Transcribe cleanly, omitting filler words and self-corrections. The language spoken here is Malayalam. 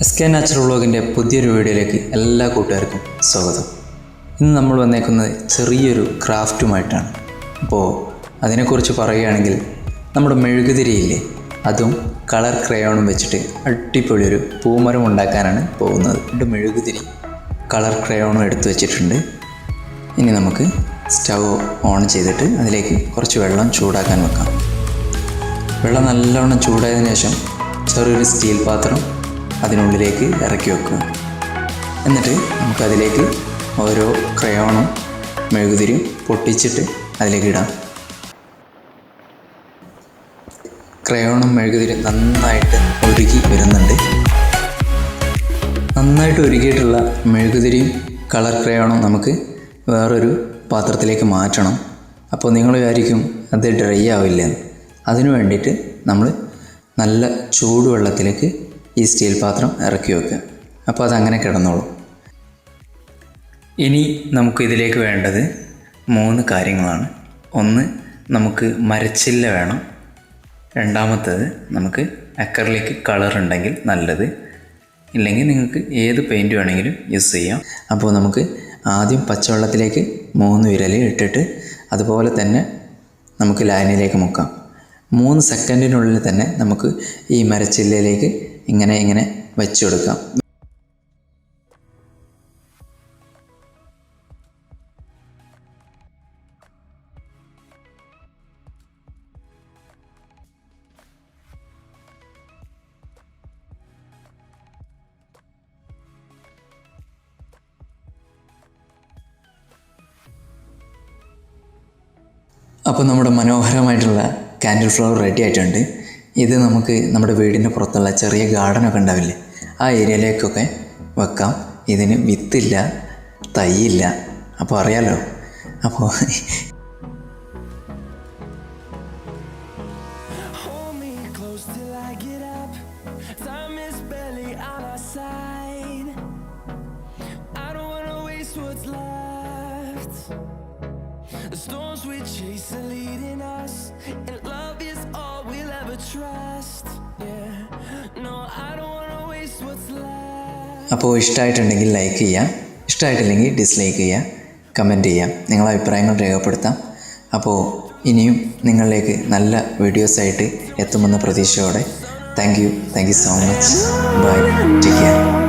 SKnaturalvlogന്റെ പുതിയൊരു വീഡിയോയിലേക്ക് എല്ലാ കൂട്ടുകാർക്കും സ്വാഗതം. ഇന്ന് നമ്മൾ വന്നേക്കുന്നത് ചെറിയൊരു ക്രാഫ്റ്റുമായിട്ടാണ്. അപ്പോൾ അതിനെക്കുറിച്ച് പറയുകയാണെങ്കിൽ നമ്മുടെ മെഴുകുതിരിയില്ലേ, അതും കളർ ക്രയോണും വെച്ചിട്ട് അടിപൊളിയൊരു പൂമരം ഉണ്ടാക്കാനാണ് പോകുന്നത്. മെഴുകുതിരി കളർ ക്രയോണും എടുത്തു വെച്ചിട്ടുണ്ട്. ഇനി നമുക്ക് സ്റ്റൗ ഓൺ ചെയ്തിട്ട് അതിലേക്ക് കുറച്ച് വെള്ളം ചൂടാക്കാൻ വെക്കാം. വെള്ളം നല്ലവണ്ണം ചൂടായതിനു ശേഷം ചെറിയൊരു സ്റ്റീൽ പാത്രം അതിനുള്ളിലേക്ക് ഇറക്കി വെക്കുക. എന്നിട്ട് നമുക്കതിലേക്ക് ഓരോ ക്രയോണും മെഴുകുതിരിയും പൊട്ടിച്ചിട്ട് അതിലേക്ക് ഇടാം. ക്രയോണും മെഴുകുതിരി നന്നായിട്ട് ഉരുകി വരുന്നുണ്ട്. നന്നായിട്ട് ഉരുകിയിട്ടുള്ള മെഴുകുതിരിയും കളർ ക്രയോണും നമുക്ക് വേറൊരു പാത്രത്തിലേക്ക് മാറ്റണം. അപ്പോൾ നിങ്ങൾ വിചാരിക്കും അത് ഡ്രൈ ആവില്ലെന്ന്. അതിനു വേണ്ടിയിട്ട് നമ്മൾ നല്ല ചൂടുവെള്ളത്തിലേക്ക് ഈ സ്റ്റീൽ പാത്രം ഇറക്കി വെക്കുക. അപ്പോൾ അതങ്ങനെ കിടന്നോളും. ഇനി നമുക്കിതിലേക്ക് വേണ്ടത് 3 കാര്യങ്ങളാണ്. ഒന്ന്, നമുക്ക് മരച്ചില്ല വേണം. രണ്ടാമത്തേത്, നമുക്ക് അക്രിലിക് കളർ ഉണ്ടെങ്കിൽ നല്ലത്, ഇല്ലെങ്കിൽ നിങ്ങൾക്ക് ഏത് പെയിൻറ്റ് വേണമെങ്കിലും യൂസ് ചെയ്യാം. അപ്പോൾ നമുക്ക് ആദ്യം പച്ചവെള്ളത്തിലേക്ക് 3 വിരൽ ഇട്ടിട്ട് അതുപോലെ തന്നെ നമുക്ക് ലൈനിലേക്ക് മുക്കാം. 3 സെക്കൻഡിനുള്ളിൽ തന്നെ നമുക്ക് ഈ മരച്ചില്ലയിലേക്ക് ഇങ്ങനെ വെച്ചു കൊടുക്കാം. അപ്പോൾ നമ്മുടെ മനോഹരമായിട്ടുള്ള കാൻഡിൽ ഫ്ലവർ റെഡി ആയിട്ടുണ്ട്. ഇത് നമുക്ക് നമ്മുടെ വീടിൻ്റെ പുറത്തുള്ള ചെറിയ ഗാർഡനൊക്കെ ഉണ്ടാവില്ലേ, ആ ഏരിയയിലേക്കൊക്കെ വെക്കാം. ഇതിന് വിത്തില്ല, തൈയില്ല. അപ്പോൾ അറിയാലോ. അപ്പോൾ The storms we chase are leading us, and love is all we'll ever trust. Yeah, no, I don't wanna waste what's left. അപ്പോൾ ഇഷ്ടമായിട്ടുണ്ടെങ്കിൽ ലൈക്ക് ചെയ്യാം, ഇഷ്ടമായിട്ടില്ലെങ്കിൽ ഡിസ്ലൈക്ക് ചെയ്യാം, കമൻറ്റ് ചെയ്യാം, നിങ്ങളുടെ അഭിപ്രായങ്ങൾ രേഖപ്പെടുത്താം. അപ്പോൾ ഇനിയും നിങ്ങളിലേക്ക് നല്ല വീഡിയോസായിട്ട് എത്തുമെന്ന പ്രതീക്ഷയോടെ thank you so much. Bye, take care.